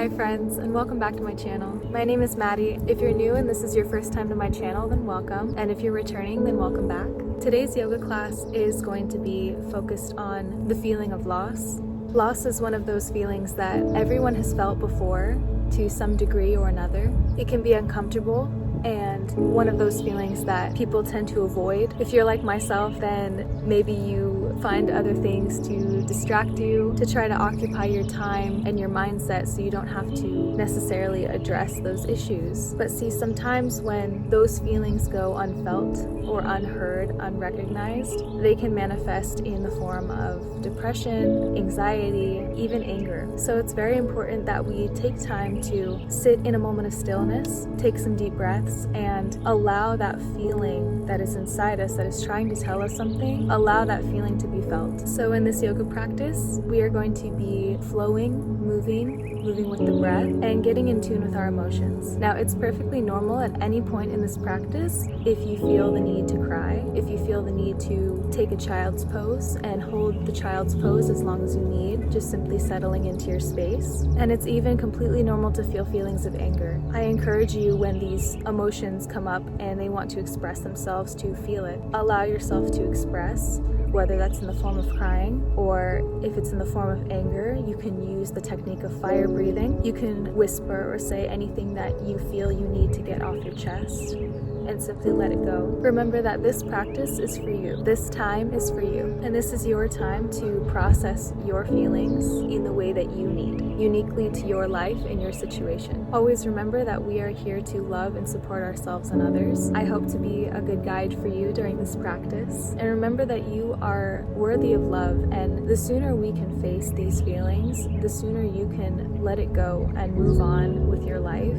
Hi friends, and welcome back to my channel. My name is Maddie. If you're new and this is your first time to my channel, then welcome. And if you're returning, then welcome back. Today's yoga class is going to be focused on the feeling of loss. Loss is one of those feelings that everyone has felt before to some degree or another. It can be uncomfortable and one of those feelings that people tend to avoid. If you're like myself, then maybe you find other things to distract you, to try to occupy your time and your mindset so you don't have to necessarily address those issues. But see, sometimes when those feelings go unfelt or unheard, unrecognized, they can manifest in the form of depression, anxiety, even anger. So it's very important that we take time to sit in a moment of stillness, take some deep breaths, and allow that feeling that is inside us that is trying to tell us something, allow that feeling to be felt. So in this yoga practice, we are going to be flowing, moving with the breath, and getting in tune with our emotions. Now, it's perfectly normal at any point in this practice if you feel the need to cry, if you feel the need to take a child's pose and hold the child's pose as long as you need, just simply settling into your space. And it's even completely normal to feel feelings of anger. I encourage you, when these emotions come up and they want to express themselves, to feel it. Allow yourself to express, whether that's in the form of crying or if it's in the form of anger. You can use the technique of fire breathing. You can whisper or say anything that you feel you need to get off your chest and simply let it go. Remember that this practice is for you. This time is for you. And this is your time to process your feelings in the way that you need, uniquely to your life and your situation. Always remember that we are here to love and support ourselves and others. I hope to be a good guide for you during this practice. And remember that you are worthy of love, and the sooner we can face these feelings, the sooner you can let it go and move on with your life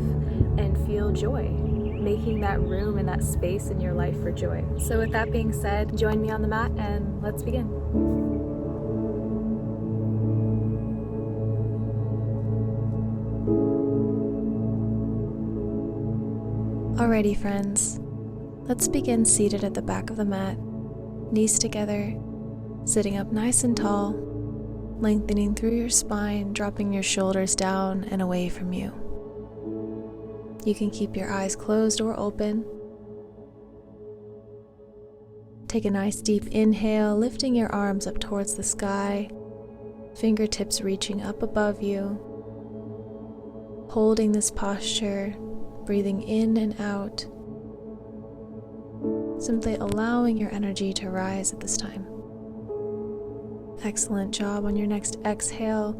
and feel joy, making that room and that space in your life for joy. So with that being said, join me on the mat and let's begin. Alrighty friends, let's begin seated at the back of the mat, knees together, sitting up nice and tall, lengthening through your spine, dropping your shoulders down and away from you. You can keep your eyes closed or open. Take a nice deep inhale, lifting your arms up towards the sky, fingertips reaching up above you. Holding this posture, breathing in and out. Simply allowing your energy to rise at this time. Excellent job. On your next exhale,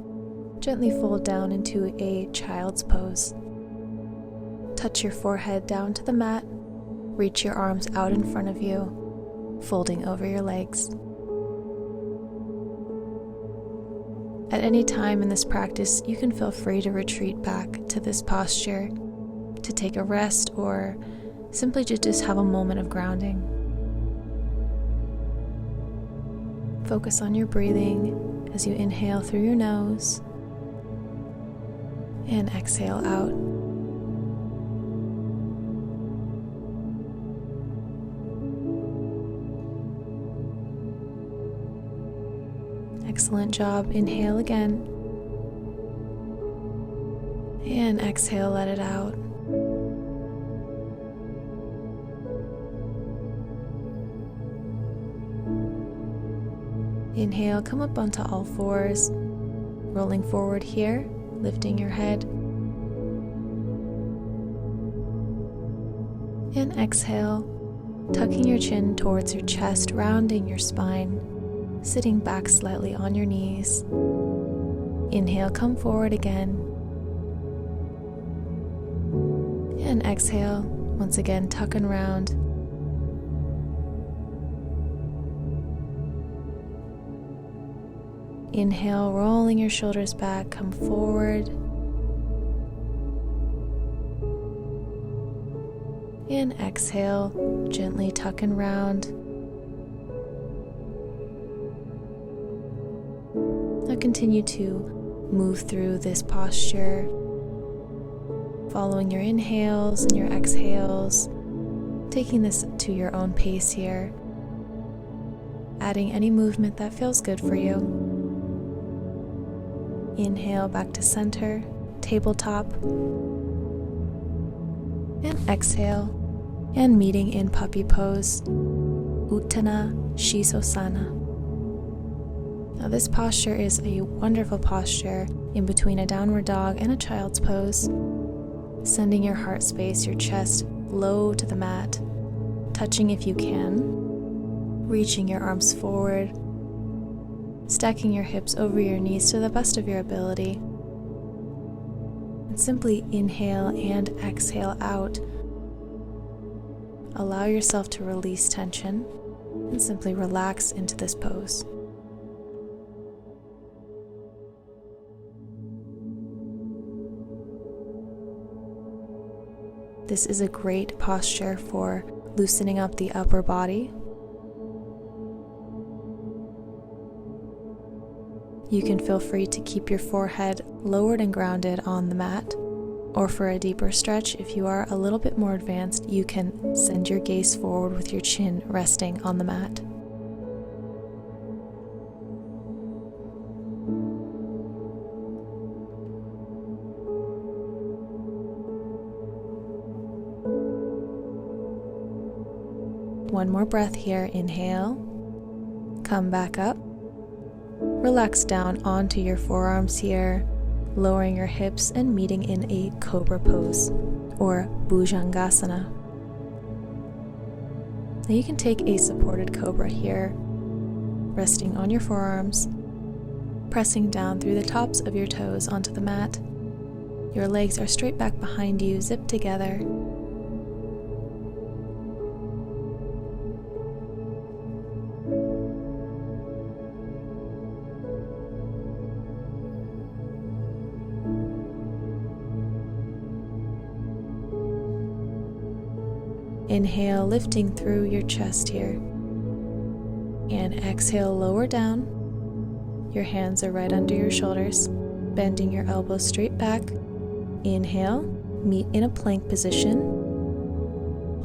gently fold down into a child's pose. Touch your forehead down to the mat, reach your arms out in front of you, folding over your legs. At any time in this practice, you can feel free to retreat back to this posture, to take a rest, or simply to just have a moment of grounding. Focus on your breathing as you inhale through your nose and exhale out. Excellent job. Inhale again. And exhale, let it out. Inhale, come up onto all fours, rolling forward here, lifting your head. And exhale, tucking your chin towards your chest, rounding your spine, sitting back slightly on your knees. Inhale, come forward again. And exhale, once again, tuck and round. Inhale, rolling your shoulders back, come forward. And exhale, gently tuck and round. Now continue to move through this posture, following your inhales and your exhales, taking this to your own pace here, adding any movement that feels good for you. Inhale back to center, tabletop. And exhale, and meeting in puppy pose, Uttana Shesosana. Now this posture is a wonderful posture in between a downward dog and a child's pose, sending your heart space, your chest low to the mat, touching if you can, reaching your arms forward, stacking your hips over your knees to the best of your ability, and simply inhale and exhale out. Allow yourself to release tension and simply relax into this pose. This is a great posture for loosening up the upper body. You can feel free to keep your forehead lowered and grounded on the mat, or for a deeper stretch, if you are a little bit more advanced, you can send your gaze forward with your chin resting on the mat. One more breath here. Inhale, come back up, relax down onto your forearms here, lowering your hips and meeting in a cobra pose or bhujangasana. Now you can take a supported cobra here, resting on your forearms, pressing down through the tops of your toes onto the mat. Your legs are straight back behind you, zipped together. Inhale, lifting through your chest here. And exhale, lower down. Your hands are right under your shoulders, bending your elbows straight back. Inhale, meet in a plank position.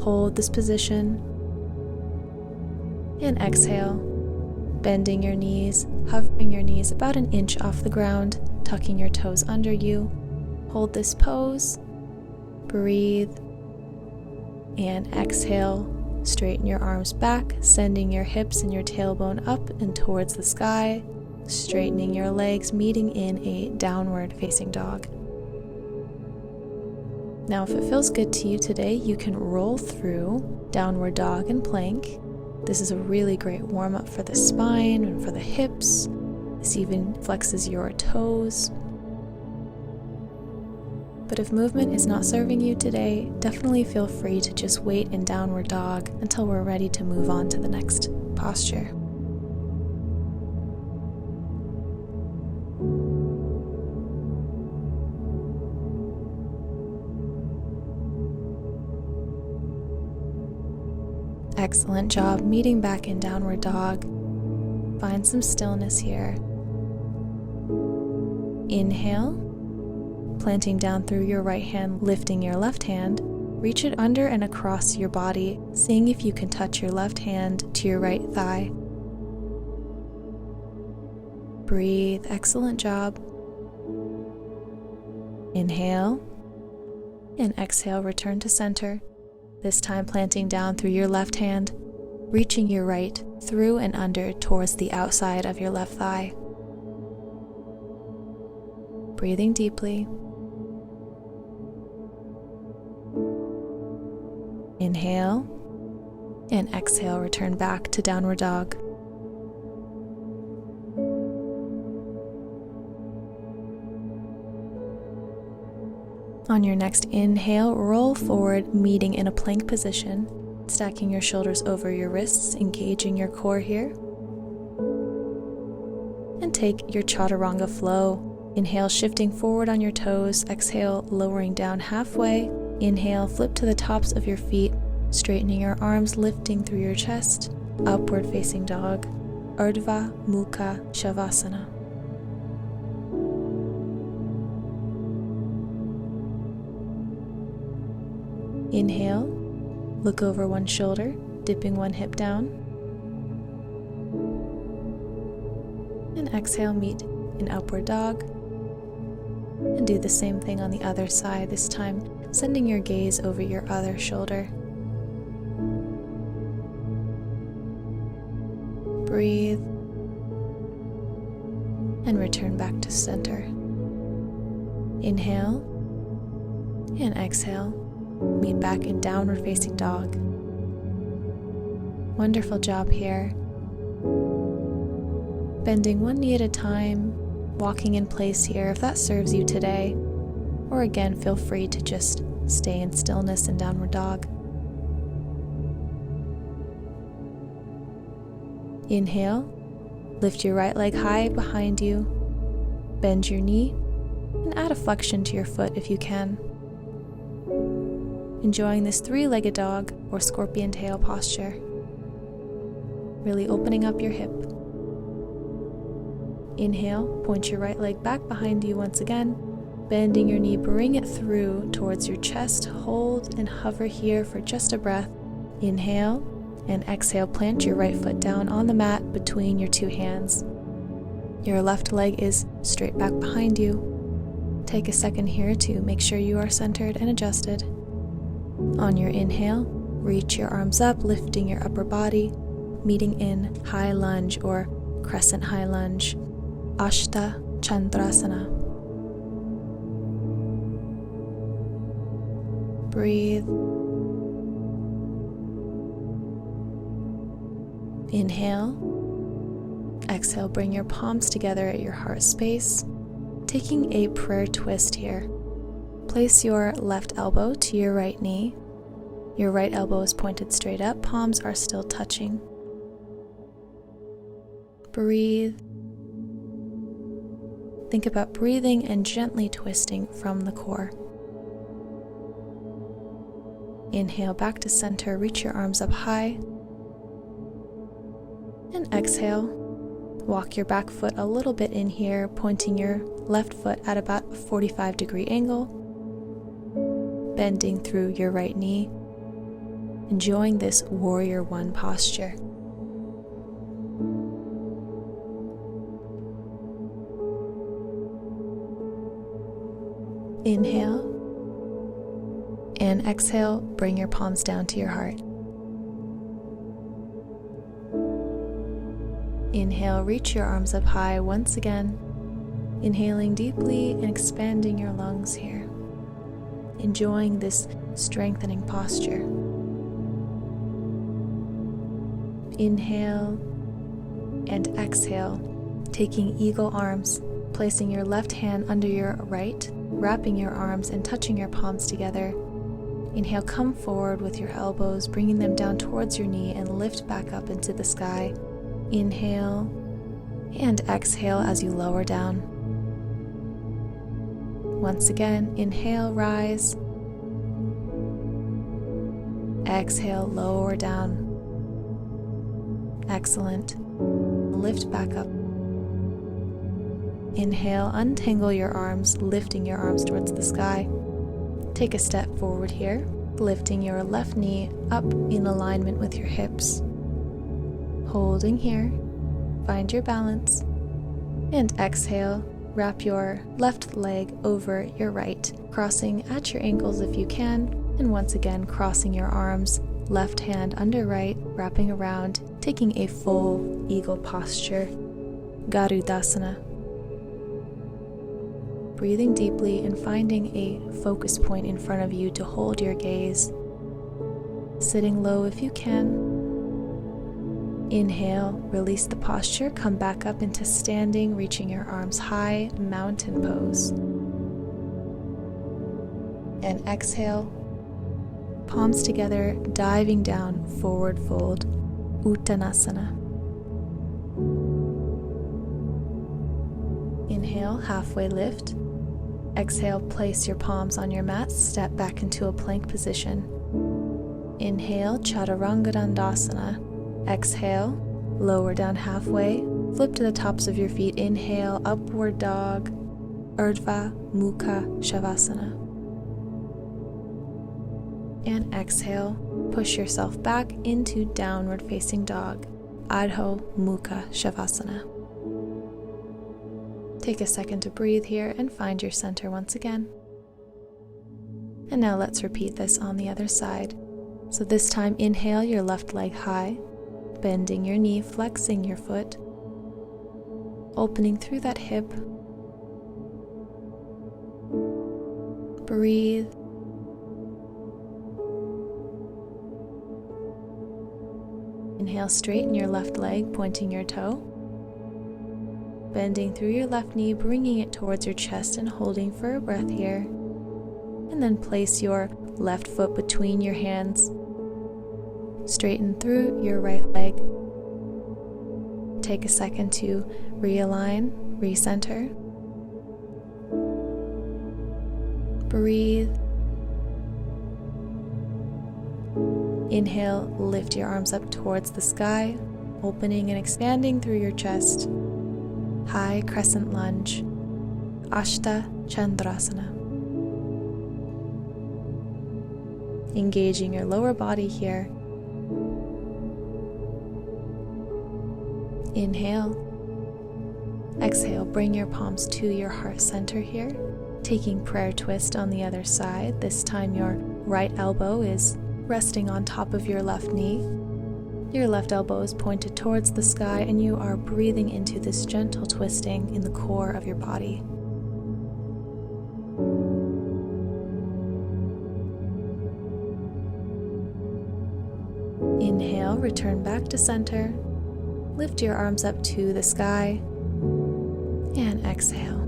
Hold this position. And exhale, bending your knees, hovering your knees about an inch off the ground, tucking your toes under you. Hold this pose. Breathe. And exhale, straighten your arms back, sending your hips and your tailbone up and towards the sky, straightening your legs, meeting in a downward facing dog. Now, if it feels good to you today, you can roll through downward dog and plank. This is a really great warm-up for the spine and for the hips. This even flexes your toes. But if movement is not serving you today, definitely feel free to just wait in downward dog until we're ready to move on to the next posture. Excellent job meeting back in downward dog. Find some stillness here. Inhale. Planting down through your right hand, lifting your left hand, reach it under and across your body, seeing if you can touch your left hand to your right thigh. Breathe, excellent job. Inhale, and exhale, return to center, this time planting down through your left hand, reaching your right through and under towards the outside of your left thigh. Breathing deeply. Inhale, and exhale, return back to downward dog. On your next inhale, roll forward, meeting in a plank position, stacking your shoulders over your wrists, engaging your core here. And take your chaturanga flow. Inhale, shifting forward on your toes. Exhale, lowering down halfway. Inhale, flip to the tops of your feet, straightening your arms, lifting through your chest. Upward facing dog, Urdhva Mukha Shavasana. Inhale, look over one shoulder, dipping one hip down. And exhale, meet in upward dog. And do the same thing on the other side, this time sending your gaze over your other shoulder. Breathe and return back to center. Inhale and exhale. Meet back in downward facing dog. Wonderful job here. Bending one knee at a time, walking in place here if that serves you today, or again, feel free to just stay in stillness in downward dog. Inhale, lift your right leg high behind you, bend your knee, and add a flexion to your foot if you can. Enjoying this three-legged dog or scorpion tail posture. Really opening up your hip. Inhale, point your right leg back behind you once again, bending your knee, bring it through towards your chest, hold and hover here for just a breath. Inhale and exhale, plant your right foot down on the mat between your two hands. Your left leg is straight back behind you. Take a second here to make sure you are centered and adjusted. On your inhale, reach your arms up, lifting your upper body, meeting in high lunge or crescent high lunge, Ashta Chandrasana. Breathe. Inhale. Exhale, bring your palms together at your heart space, taking a prayer twist here. Place your left elbow to your right knee. Your right elbow is pointed straight up, palms are still touching. Breathe. Think about breathing and gently twisting from the core. Inhale back to center, reach your arms up high. And exhale, walk your back foot a little bit in here, pointing your left foot at about a 45-degree angle, bending through your right knee, enjoying this warrior one posture. Inhale and exhale, bring your palms down to your heart. Inhale, reach your arms up high once again, inhaling deeply and expanding your lungs here, enjoying this strengthening posture. Inhale and exhale, taking eagle arms, placing your left hand under your right, wrapping your arms and touching your palms together. Inhale, come forward with your elbows, bringing them down towards your knee and lift back up into the sky. Inhale and exhale as you lower down. Once again, inhale, rise. Exhale, lower down. Excellent. Lift back up. Inhale, untangle your arms, lifting your arms towards the sky. Take a step forward here, lifting your left knee up in alignment with your hips. Holding here, find your balance, and exhale, wrap your left leg over your right, crossing at your ankles if you can, and once again crossing your arms, left hand under right, wrapping around, taking a full eagle posture, Garudasana. Breathing deeply and finding a focus point in front of you to hold your gaze. Sitting low if you can. Inhale, release the posture, come back up into standing, reaching your arms high, mountain pose. And exhale, palms together, diving down, forward fold, Uttanasana. Inhale, halfway lift. Exhale, place your palms on your mat, step back into a plank position. Inhale, Chaturanga Dandasana. Exhale, lower down halfway, flip to the tops of your feet. Inhale, upward dog, Urdhva Mukha Shavasana. And exhale, push yourself back into downward facing dog, Adho Mukha Shavasana. Take a second to breathe here and find your center once again. And now let's repeat this on the other side. So this time, inhale your left leg high, bending your knee, flexing your foot, opening through that hip. Breathe. Inhale, straighten your left leg, pointing your toe. Bending through your left knee, bringing it towards your chest and holding for a breath here. And then place your left foot between your hands. Straighten through your right leg. Take a second to realign, recenter. Breathe. Inhale, lift your arms up towards the sky, opening and expanding through your chest. High crescent lunge, Ashta Chandrasana. Engaging your lower body here. Inhale. Exhale, bring your palms to your heart center here. Taking prayer twist on the other side. This time your right elbow is resting on top of your left knee. Your left elbow is pointed towards the sky and you are breathing into this gentle twisting in the core of your body. Inhale, return back to center. Lift your arms up to the sky. And exhale.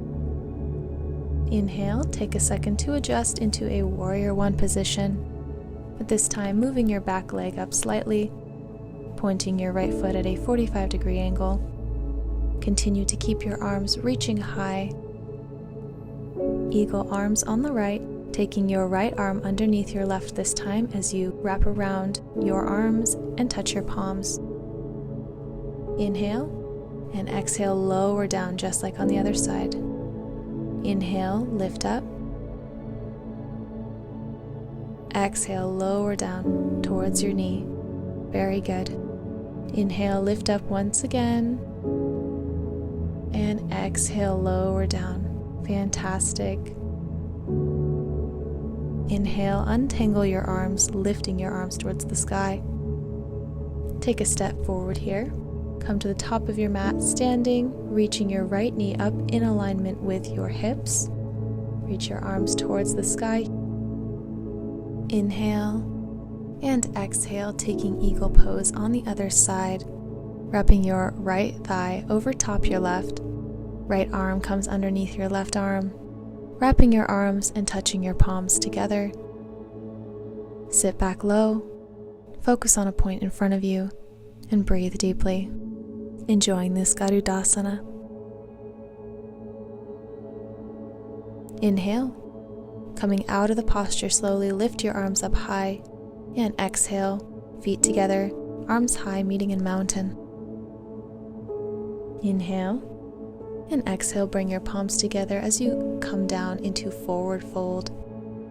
Inhale, take a second to adjust into a warrior one position. At this time, moving your back leg up slightly, pointing your right foot at a 45-degree angle. Continue to keep your arms reaching high. Eagle arms on the right, taking your right arm underneath your left this time as you wrap around your arms and touch your palms. Inhale, and exhale, lower down just like on the other side. Inhale, lift up. Exhale, lower down towards your knee. Very good. Inhale, lift up once again. And exhale, lower down. Fantastic. Inhale, untangle your arms, lifting your arms towards the sky. Take a step forward here. Come to the top of your mat, standing, reaching your right knee up in alignment with your hips. Reach your arms towards the sky. Inhale and exhale, taking eagle pose on the other side. Wrapping your right thigh over top your left. Right arm comes underneath your left arm. Wrapping your arms and touching your palms together. Sit back low. Focus on a point in front of you and breathe deeply. Enjoying this Garudasana. Inhale. Coming out of the posture, slowly lift your arms up high. And exhale, feet together, arms high, meeting in mountain. Inhale. And exhale, bring your palms together as you come down into forward fold,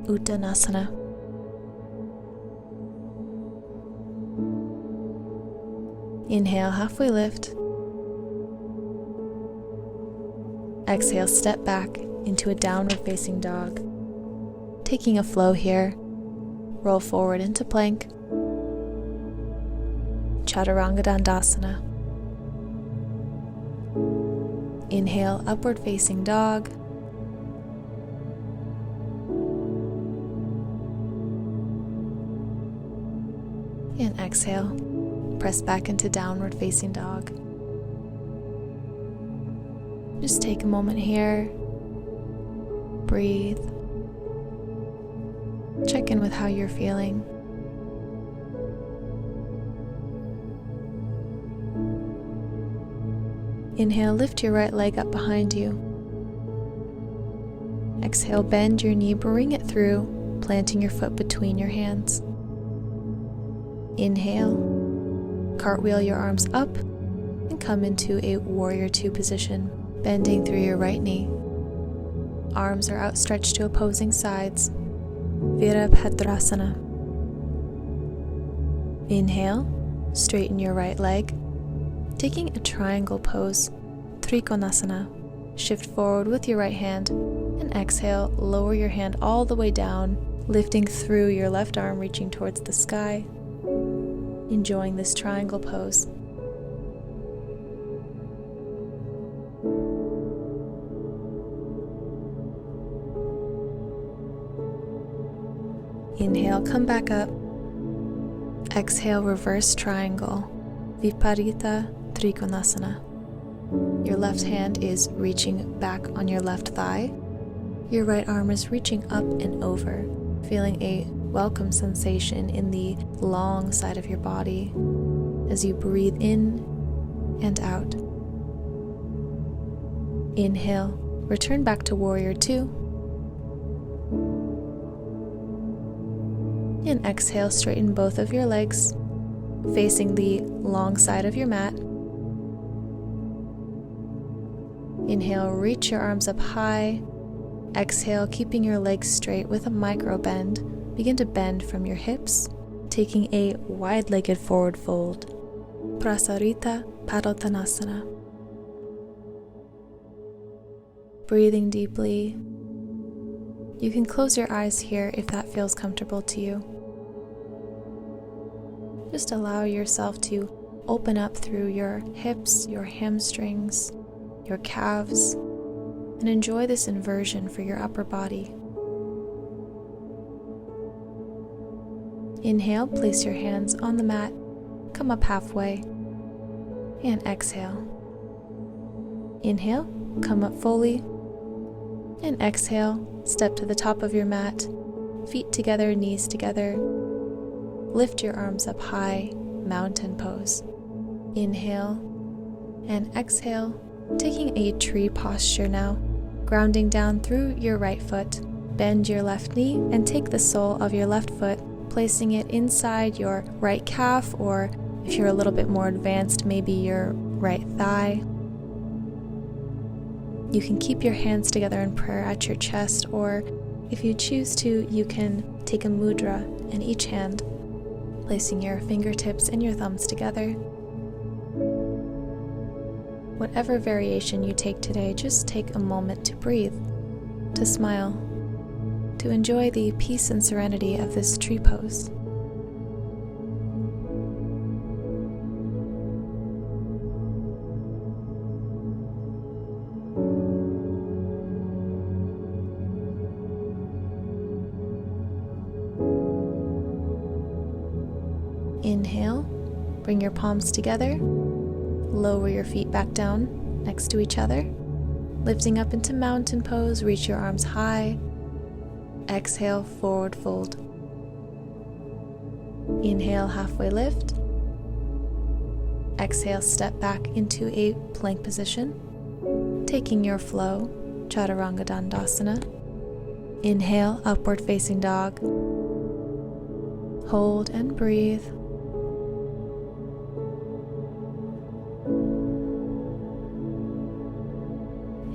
Uttanasana. Inhale, halfway lift. Exhale, step back into a downward facing dog. Taking a flow here, roll forward into plank, Chaturanga Dandasana. Inhale, upward facing dog. And exhale, press back into downward facing dog. Just take a moment here, breathe, check in with how you're feeling. Inhale, lift your right leg up behind you. Exhale, bend your knee, bring it through, planting your foot between your hands. Inhale, cartwheel your arms up and come into a warrior two position, bending through your right knee. Arms are outstretched to opposing sides, Virabhadrasana. Inhale, straighten your right leg, taking a triangle pose, Trikonasana. shift forward with your right hand, and exhale, lower your hand all the way down, lifting through your left arm, reaching towards the sky, enjoying this triangle pose. Inhale, come back up. Exhale, reverse triangle, Viparita Trikonasana. Your left hand is reaching back on your left thigh. Your right arm is reaching up and over, feeling a welcome sensation in the long side of your body as you breathe in and out. Inhale, return back to Warrior 2. And exhale, straighten both of your legs, facing the long side of your mat. Inhale, reach your arms up high. Exhale, keeping your legs straight with a micro bend. Begin to bend from your hips, taking a wide-legged forward fold. Prasarita Padottanasana. Breathing deeply. You can close your eyes here if that feels comfortable to you. Just allow yourself to open up through your hips, your hamstrings, your calves, and enjoy this inversion for your upper body. Inhale, place your hands on the mat, come up halfway, and exhale. Inhale, come up fully, and exhale, step to the top of your mat, feet together, knees together. Lift your arms up high, mountain pose. Inhale and exhale, taking a tree posture now, grounding down through your right foot. Bend your left knee and take the sole of your left foot, placing it inside your right calf, or if you're a little bit more advanced, maybe your right thigh. You can keep your hands together in prayer at your chest, or if you choose to, you can take a mudra in each hand, placing your fingertips and your thumbs together. Whatever variation you take today, just take a moment to breathe, to smile, to enjoy the peace and serenity of this tree pose. Inhale, bring your palms together, lower your feet back down next to each other, lifting up into mountain pose, reach your arms high. Exhale, forward fold. Inhale, halfway lift. Exhale, step back into a plank position, taking your flow, Chaturanga Dandasana. Inhale, upward facing dog. Hold and breathe.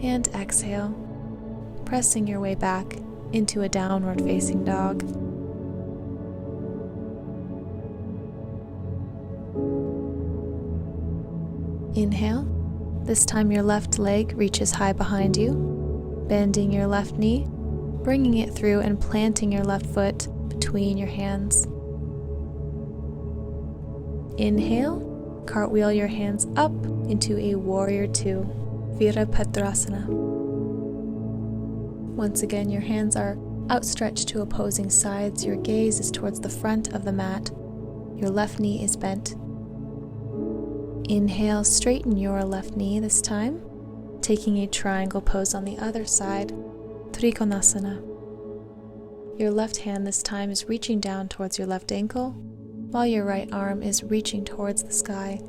And exhale, pressing your way back into a downward facing dog. Inhale, this time your left leg reaches high behind you, bending your left knee, bringing it through and planting your left foot between your hands. Inhale, cartwheel your hands up into a Warrior 2. Virabhadrasana. Once again, your hands are outstretched to opposing sides. Your gaze is towards the front of the mat. Your left knee is bent. Inhale, straighten your left knee this time, taking a triangle pose on the other side, Trikonasana. Your left hand this time is reaching down towards your left ankle, while your right arm is reaching towards the sky.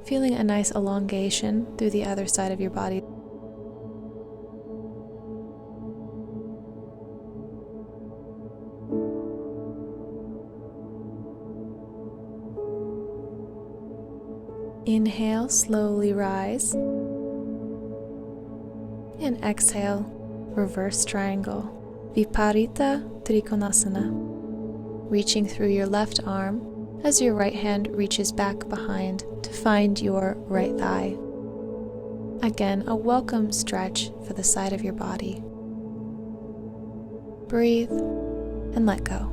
Feeling a nice elongation through the other side of your body. Inhale, slowly rise. And exhale, reverse triangle, Viparita Trikonasana. Reaching through your left arm as your right hand reaches back behind to find your right thigh. Again, a welcome stretch for the side of your body. Breathe and let go.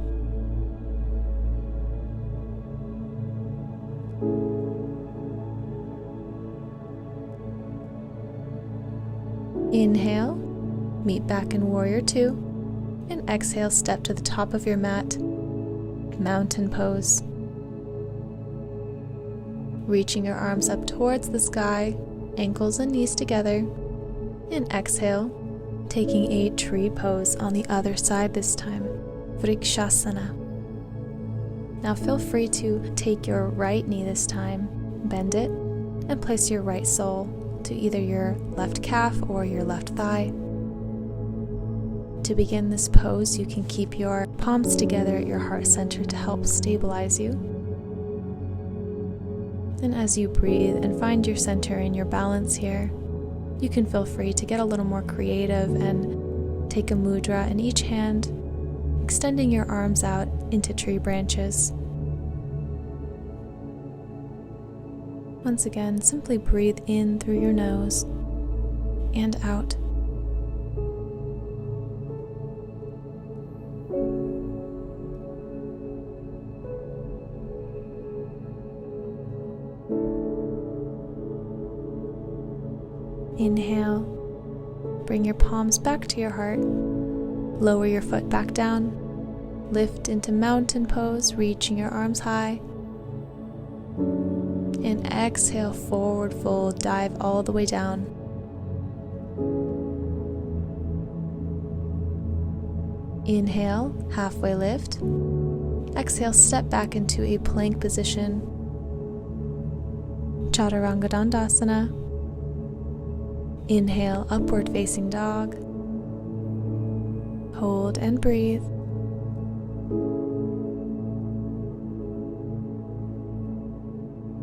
Inhale, meet back in Warrior Two, and exhale, step to the top of your mat, mountain pose. Reaching your arms up towards the sky, ankles and knees together, and exhale, taking a tree pose on the other side this time, Vrikshasana. Now feel free to take your right knee this time, bend it, and place your right sole to either your left calf or your left thigh. To begin this pose, you can keep your palms together at your heart center to help stabilize you. And as you breathe and find your center and your balance here, you can feel free to get a little more creative and take a mudra in each hand, extending your arms out into tree branches. Once again, simply breathe in through your nose and out. Inhale, bring your palms back to your heart, lower your foot back down, lift into mountain pose, reaching your arms high, and exhale, forward fold, dive all the way down. Inhale, halfway lift, exhale, step back into a plank position, Chaturanga Dandasana. Inhale, upward facing dog. Hold and breathe.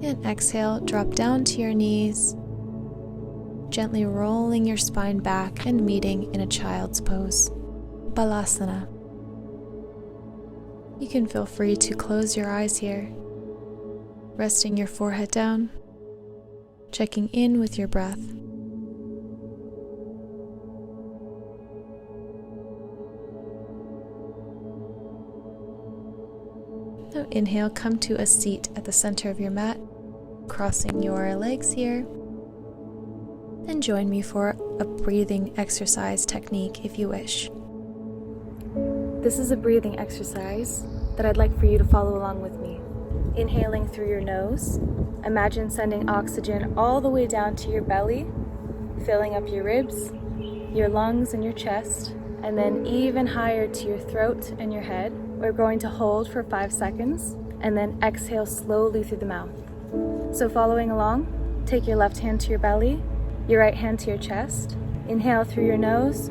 And exhale, drop down to your knees, gently rolling your spine back and meeting in a child's pose, Balasana. You can feel free to close your eyes here, resting your forehead down, checking in with your breath. Now inhale, come to a seat at the center of your mat, crossing your legs here, and join me for a breathing exercise technique if you wish. This is a breathing exercise that I'd like for you to follow along with me. Inhaling through your nose, imagine sending oxygen all the way down to your belly, filling up your ribs, your lungs and your chest, and then even higher to your throat and your head. We're going to hold for 5 seconds and then exhale slowly through the mouth. So following along, take your left hand to your belly, your right hand to your chest. Inhale through your nose,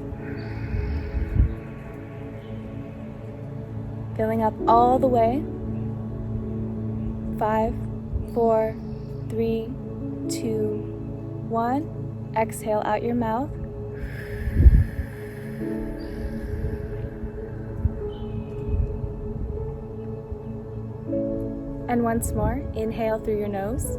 filling up all the way. 5, 4, 3, 2, 1. Exhale out your mouth. And once more, inhale through your nose.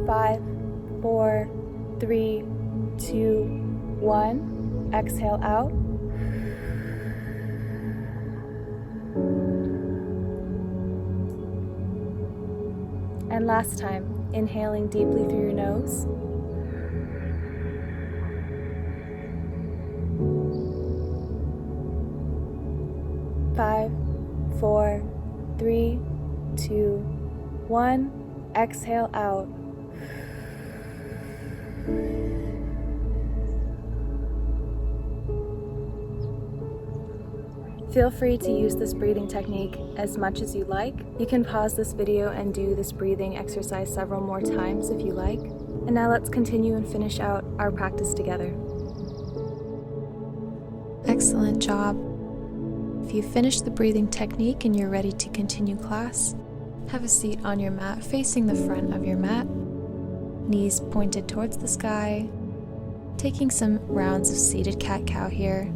Five, 4, 3, 2, 1. Exhale out. And last time, inhaling deeply through your nose. Five, 4, 3, 2, 1. Exhale out. Feel free to use this breathing technique as much as you like. You can pause this video and do this breathing exercise several more times if you like. And now let's continue and finish out our practice together. Excellent job. If you finish the breathing technique and you're ready to continue class, have a seat on your mat facing the front of your mat, knees pointed towards the sky, taking some rounds of seated cat-cow here.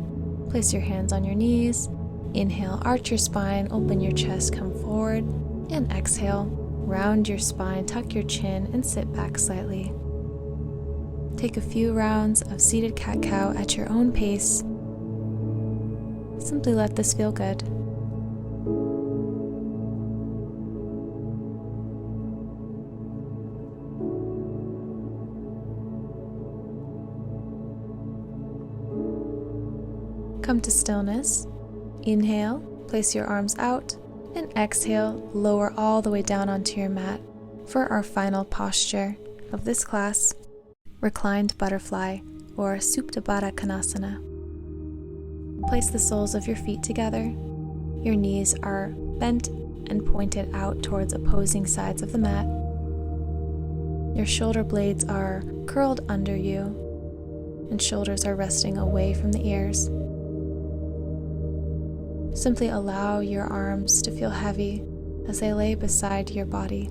Place your hands on your knees. Inhale, arch your spine, open your chest, come forward. And exhale, round your spine, tuck your chin, and sit back slightly. Take a few rounds of seated cat-cow at your own pace. Simply let this feel good. Come to stillness. Inhale, place your arms out, and exhale, lower all the way down onto your mat for our final posture of this class, reclined butterfly or Supta Baddha Konasana. Place the soles of your feet together. Your knees are bent and pointed out towards opposing sides of the mat. Your shoulder blades are curled under you, and shoulders are resting away from the ears. Simply allow your arms to feel heavy as they lay beside your body,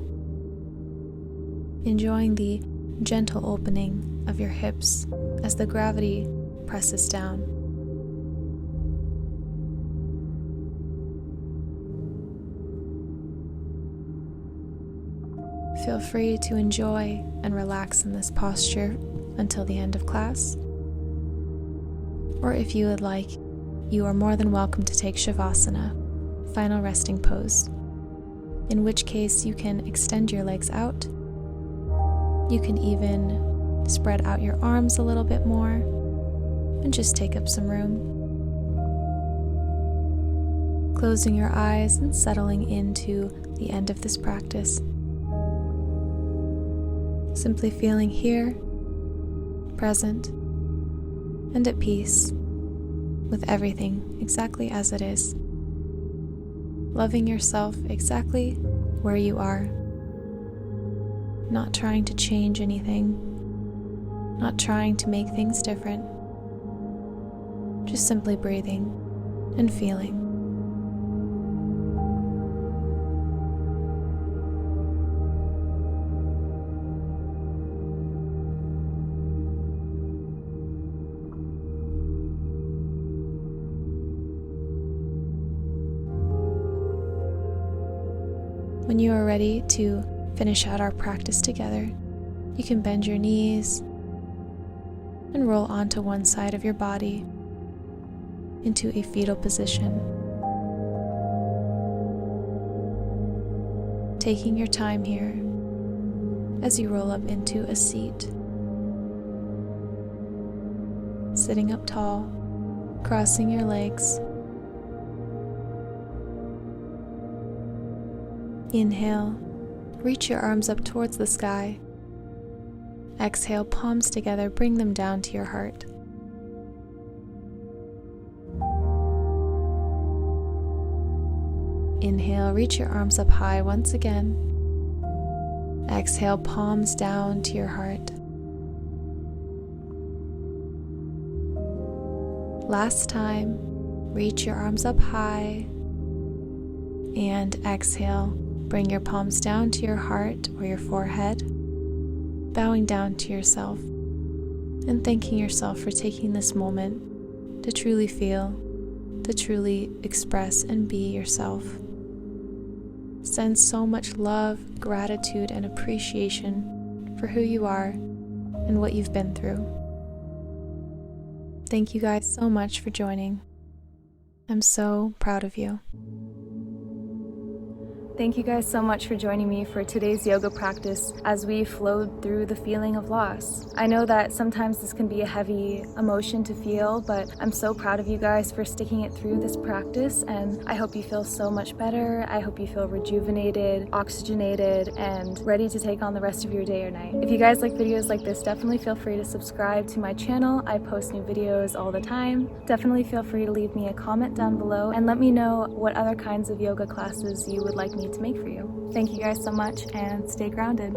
enjoying the gentle opening of your hips as the gravity presses down. Feel free to enjoy and relax in this posture until the end of class. Or if you would like, you are more than welcome to take Shavasana, final resting pose, in which case you can extend your legs out. You can even spread out your arms a little bit more and just take up some room. Closing your eyes and settling into the end of this practice. Simply feeling here, present, and at peace with everything exactly as it is. Loving yourself exactly where you are. Not trying to change anything. Not trying to make things different. Just simply breathing and feeling. When you are ready to finish out our practice together, you can bend your knees and roll onto one side of your body into a fetal position. Taking your time here as you roll up into a seat. Sitting up tall, crossing your legs. Inhale, reach your arms up towards the sky. Exhale, palms together, bring them down to your heart. Inhale, reach your arms up high once again. Exhale, palms down to your heart. Last time, reach your arms up high and exhale. Bring your palms down to your heart or your forehead, bowing down to yourself and thanking yourself for taking this moment to truly feel, to truly express and be yourself. Send so much love, gratitude, and appreciation for who you are and what you've been through. Thank you guys so much for joining. I'm so proud of you. Thank you guys so much for joining me for today's yoga practice as we flowed through the feeling of loss. I know that sometimes this can be a heavy emotion to feel, but I'm so proud of you guys for sticking it through this practice, and I hope you feel so much better. I hope you feel rejuvenated, oxygenated, and ready to take on the rest of your day or night. If you guys like videos like this, definitely feel free to subscribe to my channel. I post new videos all the time. Definitely feel free to leave me a comment down below and let me know what other kinds of yoga classes you would like me to make for you. Thank you guys so much and stay grounded.